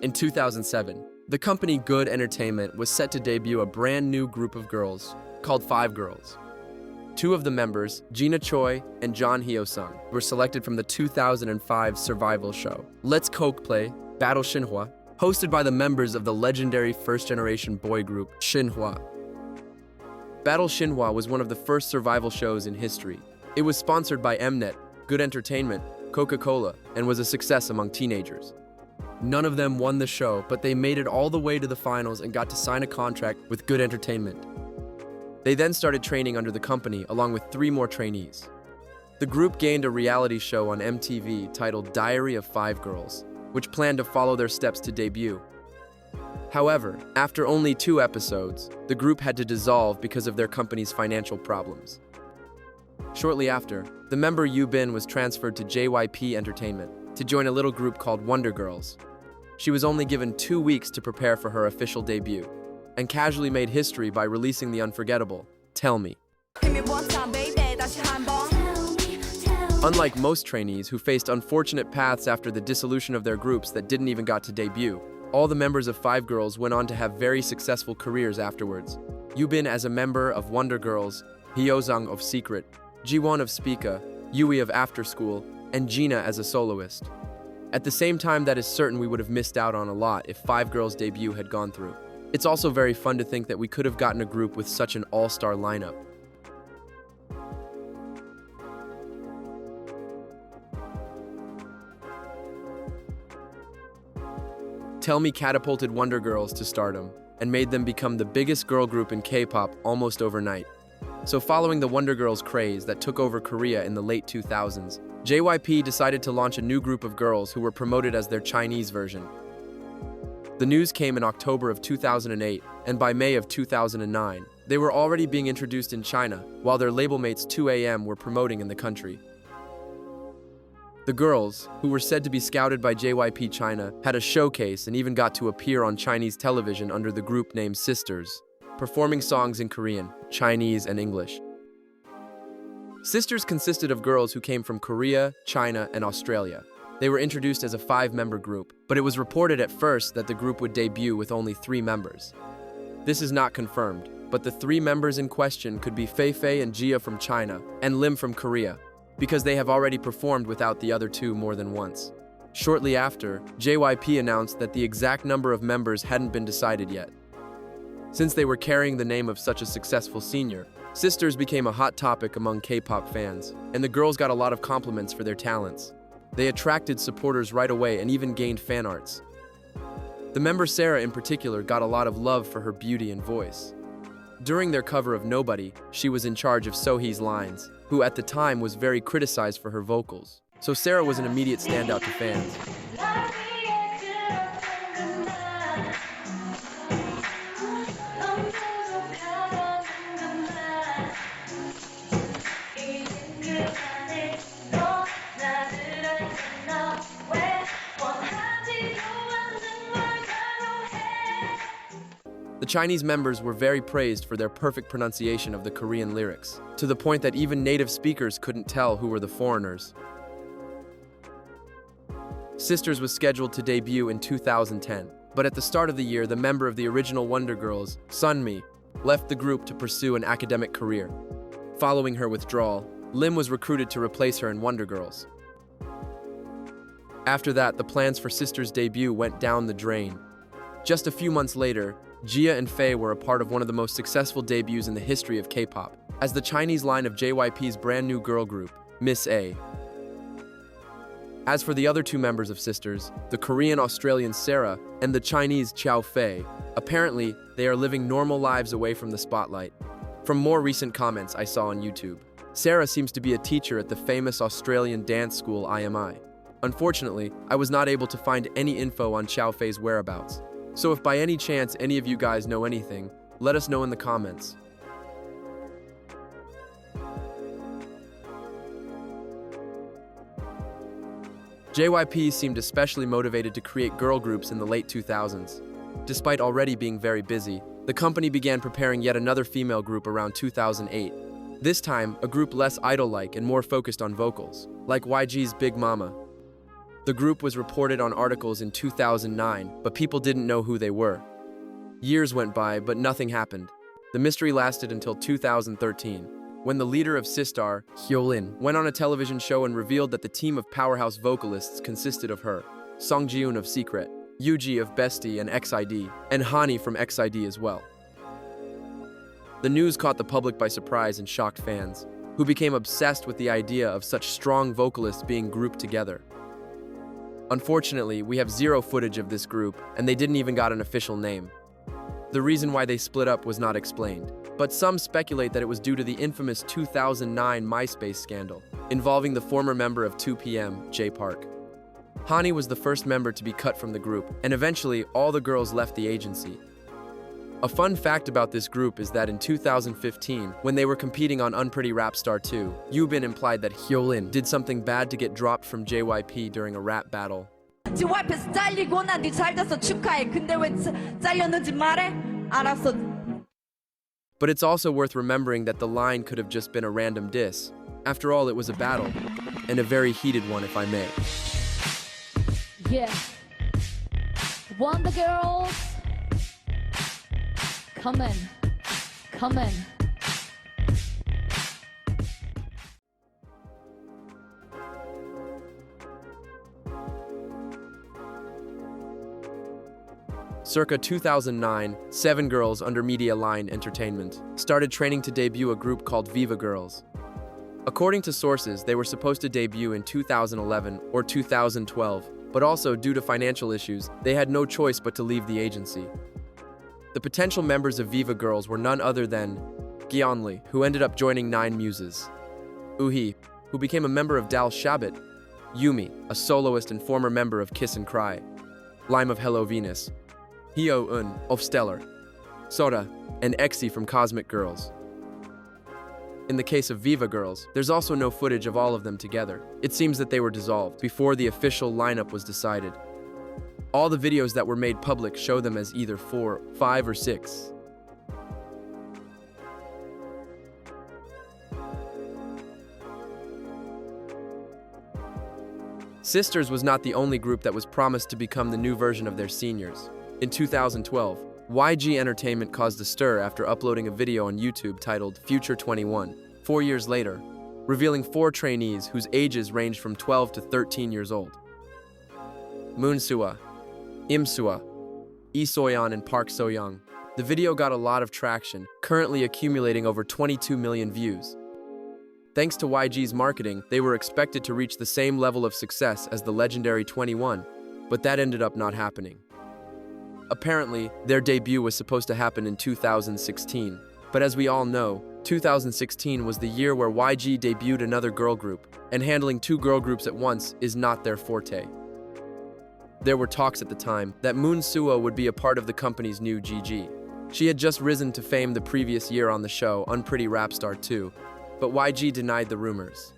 In 2007, the company Good Entertainment was set to debut a brand new group of girls called Five Girls. Two of the members, Gina Choi and John Hyo-sung, were selected from the 2005 survival show Let's Play Battle Shinhwa, hosted by the members of the legendary first-generation boy group Shinhwa. Battle Shinhwa was one of the first survival shows in history. It was sponsored by Mnet, Good Entertainment, Coca-Cola, and was a success among teenagers. None of them won the show, but they made it all the way to the finals and got to sign a contract with Good Entertainment. They then started training under the company along with 3 more trainees. The group gained a reality show on MTV titled Diary of Five Girls, which planned to follow their steps to debut. However, after only 2 episodes, the group had to dissolve because of their company's financial problems. Shortly after, the member Yu Bin was transferred to JYP Entertainment to join a little group called Wonder Girls. She was only given 2 weeks to prepare for her official debut, and casually made history by releasing the unforgettable Tell Me. Unlike most trainees who faced unfortunate paths after the dissolution of their groups that didn't even got to debut, all the members of Five Girls went on to have very successful careers afterwards. Yu Bin as a member of Wonder Girls, Hyo-sung of Secret, Jiwon of Spica, Yui of After School, and Gina as a soloist. At the same time, that is certain we would have missed out on a lot if Five Girls' debut had gone through. It's also very fun to think that we could have gotten a group with such an all-star lineup. Tell Me catapulted Wonder Girls to stardom and made them become the biggest girl group in K-pop almost overnight. So following the Wonder Girls craze that took over Korea in the late 2000s, JYP decided to launch a new group of girls who were promoted as their Chinese version. The news came in October of 2008, and by May of 2009, they were already being introduced in China, while their label mates 2AM were promoting in the country. The girls, who were said to be scouted by JYP China, had a showcase and even got to appear on Chinese television under the group name Sisters, performing songs in Korean, Chinese, and English. Sisters consisted of girls who came from Korea, China, and Australia. They were introduced as a 5-member group, but it was reported at first that the group would debut with only 3 members. This is not confirmed, but the 3 members in question could be Fei Fei and Jia from China, and Lim from Korea, because they have already performed without the other 2 more than once. Shortly after, JYP announced that the exact number of members hadn't been decided yet. Since they were carrying the name of such a successful senior, Sisters became a hot topic among K-pop fans, and the girls got a lot of compliments for their talents. They attracted supporters right away and even gained fan arts. The member Sarah in particular got a lot of love for her beauty and voice. During their cover of Nobody, she was in charge of Sohee's lines, who at the time was very criticized for her vocals. So Sarah was an immediate standout to fans. The Chinese members were very praised for their perfect pronunciation of the Korean lyrics, to the point that even native speakers couldn't tell who were the foreigners. Sisters was scheduled to debut in 2010, but at the start of the year, the member of the original Wonder Girls, Sunmi, left the group to pursue an academic career. Following her withdrawal, Lim was recruited to replace her in Wonder Girls. After that, the plans for Sisters' debut went down the drain. Just a few months later, Jia and Fei were a part of one of the most successful debuts in the history of K-pop, as the Chinese line of JYP's brand new girl group, Miss A. As for the other 2 members of Sisters, the Korean-Australian Sarah and the Chinese Xiao Fei, apparently they are living normal lives away from the spotlight. From more recent comments I saw on YouTube, Sarah seems to be a teacher at the famous Australian dance school IMI. Unfortunately, I was not able to find any info on Xiao Fei's whereabouts. So if by any chance any of you guys know anything, let us know in the comments. JYP seemed especially motivated to create girl groups in the late 2000s. Despite already being very busy, the company began preparing yet another female group around 2008. This time, a group less idol-like and more focused on vocals, like YG's Big Mama. The group was reported on articles in 2009, but people didn't know who they were. Years went by, but nothing happened. The mystery lasted until 2013, when the leader of Sistar, Hyolyn, went on a television show and revealed that the team of powerhouse vocalists consisted of her, Songjiun of Secret, Yuji of Bestie and XID, and Hani from XID as well. The news caught the public by surprise and shocked fans, who became obsessed with the idea of such strong vocalists being grouped together. Unfortunately, we have zero footage of this group, and they didn't even got an official name. The reason why they split up was not explained, but some speculate that it was due to the infamous 2009 MySpace scandal, involving the former member of 2PM, J Park. Hani was the first member to be cut from the group, and eventually all the girls left the agency. A fun fact about this group is that in 2015, when they were competing on Unpretty Rap Star 2, Yubin implied that Hyolyn did something bad to get dropped from JYP during a rap battle. JYP에서 잘리구나, 네 잘 돼서 축하해. 근데 왜 잘렸는지 말해? 알았어. But it's also worth remembering that the line could have just been a random diss. After all, it was a battle, and a very heated one, if I may. Yeah. Wonder Girls. Come in. Come in. Circa 2009, 7 girls under Media Line Entertainment started training to debut a group called Viva Girls. According to sources, they were supposed to debut in 2011 or 2012, but also due to financial issues, they had no choice but to leave the agency. The potential members of Viva Girls were none other than Gyeonli, who ended up joining 9 Muses, Uhi, who became a member of Dal Shabbat, Yumi, a soloist and former member of Kiss and Cry, Lime of Hello Venus, Hyo-eun of Stellar, Sora, and Exy from Cosmic Girls. In the case of Viva Girls, there's also no footage of all of them together. It seems that they were dissolved before the official lineup was decided. All the videos that were made public show them as either 4, 5, or 6. Sisters was not the only group that was promised to become the new version of their seniors. In 2012, YG Entertainment caused a stir after uploading a video on YouTube titled Future 21, 4 years later, revealing 4 trainees whose ages ranged from 12 to 13 years old. Moonsua, Imsua, Lee Soyeon, and Park Soyoung. The video got a lot of traction, currently accumulating over 22 million views. Thanks to YG's marketing, they were expected to reach the same level of success as the legendary 21, but that ended up not happening. Apparently, their debut was supposed to happen in 2016, but as we all know, 2016 was the year where YG debuted another girl group, and handling 2 girl groups at once is not their forte. There were talks at the time that Moonsua would be a part of the company's new GG. She had just risen to fame the previous year on the show Unpretty Rap Star 2, but YG denied the rumors.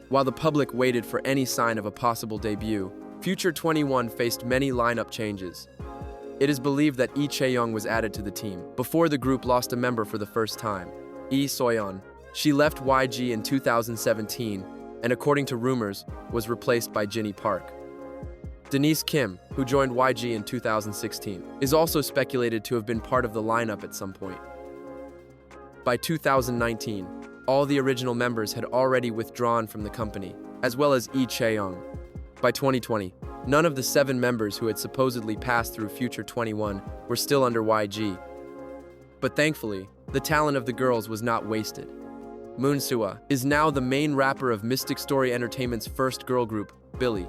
While the public waited for any sign of a possible debut, Future 21 faced many lineup changes. It is believed that Lee Chae-young was added to the team before the group lost a member for the first time, Lee Soyeon. She left YG in 2017 and, according to rumors, was replaced by Jinny Park. Denise Kim, who joined YG in 2016, is also speculated to have been part of the lineup at some point. By 2019, all the original members had already withdrawn from the company, as well as Lee Chae-young. By 2020, none of the 7 members who had supposedly passed through Future 21 were still under YG. But thankfully, the talent of the girls was not wasted. Moonsua is now the main rapper of Mystic Story Entertainment's first girl group, Billy.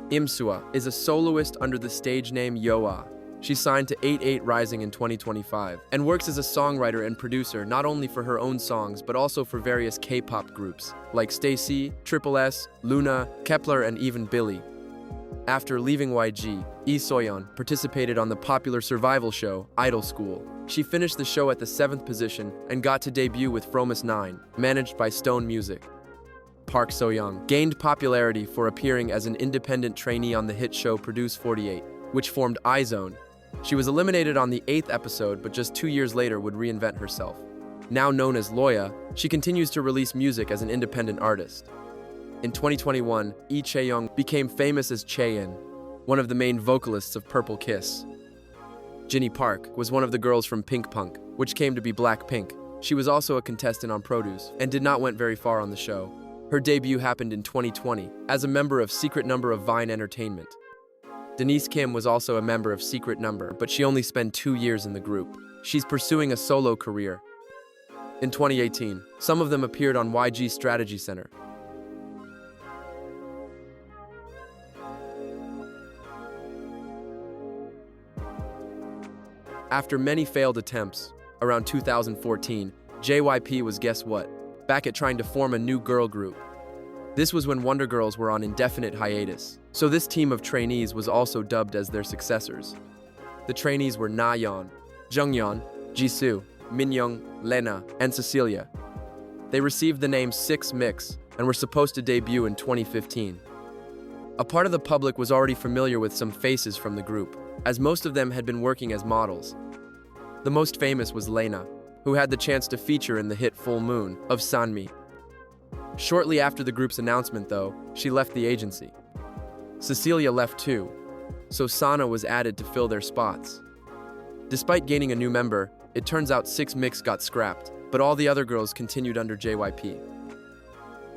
Imsua is a soloist under the stage name Yoa. She signed to 88 Rising in 2025 and works as a songwriter and producer not only for her own songs but also for various K-pop groups like Stacy, Triple S, Luna, Kepler, and even Billy. After leaving YG, Lee Soyeon participated on the popular survival show Idol School. She finished the show at the 7th position and got to debut with Fromus 9, managed by Stone Music. Park Soyoung gained popularity for appearing as an independent trainee on the hit show Produce 48, which formed iZone. She was eliminated on the 8th episode, but just 2 years later would reinvent herself. Now known as Loya, she continues to release music as an independent artist. In 2021, Lee Chae-young became famous as Chae-in, one of the main vocalists of Purple Kiss. Jinny Park was one of the girls from Pink Punk, which came to be Blackpink. She was also a contestant on Produce and did not went very far on the show. Her debut happened in 2020 as a member of Secret Number of Vine Entertainment. Denise Kim was also a member of Secret Number, but she only spent 2 years in the group. She's pursuing a solo career. In 2018, some of them appeared on YG Strategy Center. After many failed attempts, around 2014, JYP was guess what? Back at trying to form a new girl group. This was when Wonder Girls were on indefinite hiatus, so this team of trainees was also dubbed as their successors. The trainees were Na-yeon, Jungyeon, Jisoo, Minyoung, Lena, and Cecilia. They received the name 6 Mix and were supposed to debut in 2015. A part of the public was already familiar with some faces from the group, as most of them had been working as models. The most famous was Lena, who had the chance to feature in the hit Full Moon of Sanmi. Shortly after the group's announcement, though, she left the agency. Cecilia left too, so Sana was added to fill their spots. Despite gaining a new member, it turns out 6 Mix got scrapped, but all the other girls continued under JYP.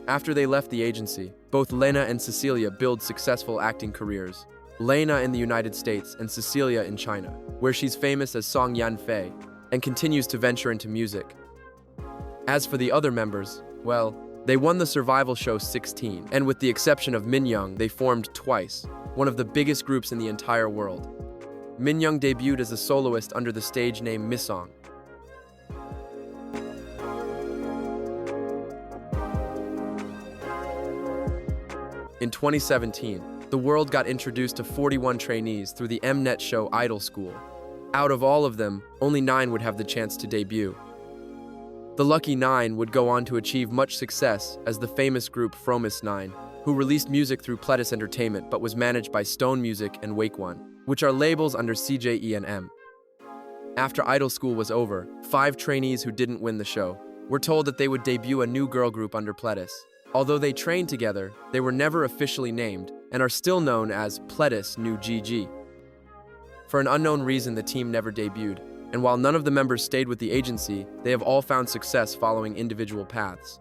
After they left the agency, both Lena and Cecilia built successful acting careers. Lena in the United States and Cecilia in China, where she's famous as Song Yan-fei, and continues to venture into music. As for the other members, well, they won the survival show 16, and with the exception of Minyoung, they formed Twice, one of the biggest groups in the entire world. Minyoung debuted as a soloist under the stage name Misong. In 2017, the world got introduced to 41 trainees through the Mnet show Idol School. Out of all of them, only 9 would have the chance to debut. The lucky 9 would go on to achieve much success as the famous group Fromis 9, who released music through Pletus Entertainment but was managed by Stone Music and Wake One, which are labels under CJENM. After Idol School was over, 5 trainees who didn't win the show were told that they would debut a new girl group under Pletus. Although they trained together, they were never officially named and are still known as Pletus New GG. For an unknown reason, the team never debuted, and while none of the members stayed with the agency, they have all found success following individual paths.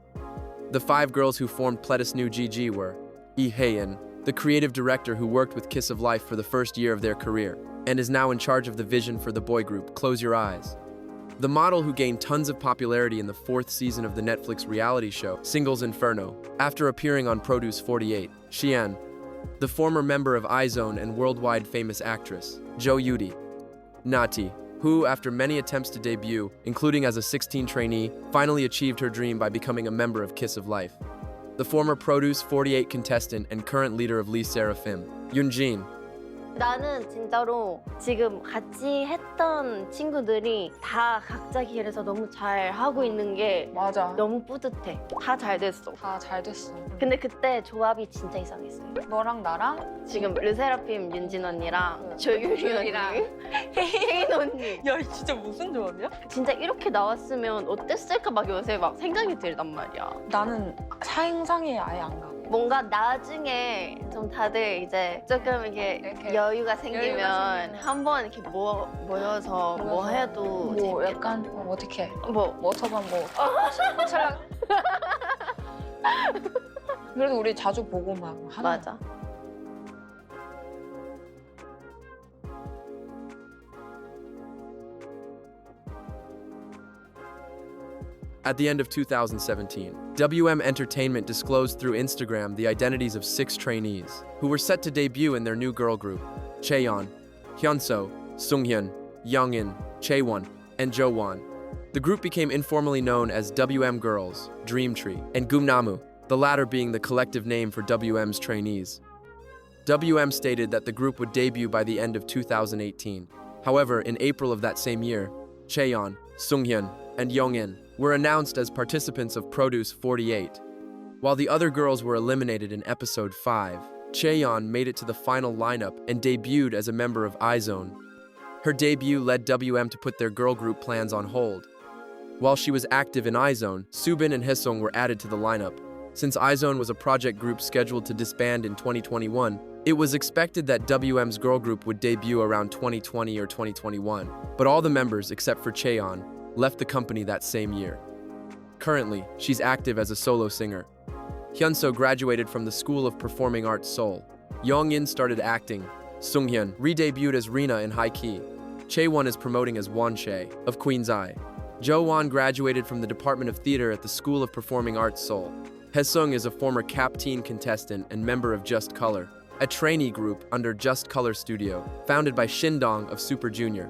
The 5 girls who formed Pletus New GG were Lee Hae-in, the creative director who worked with Kiss of Life for the first year of their career, and is now in charge of the vision for the boy group Close Your Eyes. The model who gained tons of popularity in the 4th season of the Netflix reality show Singles Inferno, after appearing on Produce 48, Xian. The former member of iZone and worldwide famous actress, Jo Yudi. Nati, who, after many attempts to debut, including as a 16 trainee, finally achieved her dream by becoming a member of Kiss of Life. The former Produce 48 contestant and current leader of Lee Seraphim, Yoonjin. 나는 진짜로 지금 같이 했던 친구들이 다 각자 길에서 너무 잘 하고 있는 게 맞아. 너무 뿌듯해. 다 잘 됐어. 다 잘 됐어. 근데 그때 조합이 진짜 이상했어요. 너랑 나랑? 지금 르세라핌 윤진 언니랑 조유리 언니랑 혜인 언니. 야, 진짜 무슨 조합이야? 진짜 이렇게 나왔으면 어땠을까 막 요새 막 생각이 들단 말이야. 나는 사행성에 아예 안 가. 뭔가 나중에 좀 다들 이제 조금 이렇게 여유가 생기면 한번 이렇게 모여서 뭐 해도 뭐 재밌겠다. 약간 어떻게 뭐 저번 촬영 그래도 우리 자주 보고 막 하는 맞아. At the end of 2017, WM Entertainment disclosed through Instagram the identities of 6 trainees who were set to debut in their new girl group: Chaeyeon, Hyunso, Sunghyun, Youngin, Chaewon, and Jowon. The group became informally known as WM Girls, Dream Tree, and Gumnamu, the latter being the collective name for WM's trainees. WM stated that the group would debut by the end of 2018. However, in April of that same year, Chaeyeon, Sunghyun, and Youngin were announced as participants of Produce 48. While the other girls were eliminated in episode 5, Chaeyeon made it to the final lineup and debuted as a member of iZone. Her debut led WM to put their girl group plans on hold. While she was active in iZone, Subin and Haesung were added to the lineup. Since iZone was a project group scheduled to disband in 2021, it was expected that WM's girl group would debut around 2020 or 2021, but all the members, except for Cheon, left the company that same year. Currently, she's active as a solo singer. Hyunso graduated from the School of Performing Arts Seoul. Yongin started acting. Sunghyun re-debuted as Rina in High Key. Chaewon is promoting as Wonchae of Queen's Eye. Jo-won graduated from the Department of Theater at the School of Performing Arts Seoul. Haesung is a former Cap Teen contestant and member of Just Color, a trainee group under Just Color Studio, founded by Shindong of Super Junior.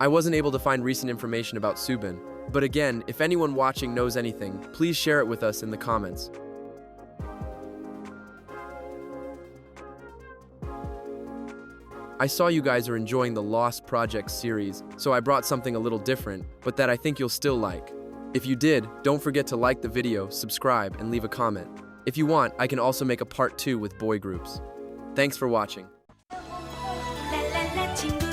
I wasn't able to find recent information about Subin, but again, if anyone watching knows anything, please share it with us in the comments. I saw you guys are enjoying the Lost Projects series, so I brought something a little different, but that I think you'll still like. If you did, don't forget to like the video, subscribe, and leave a comment. If you want, I can also make a part 2 with boy groups. Thanks for watching. 랄랄라 친구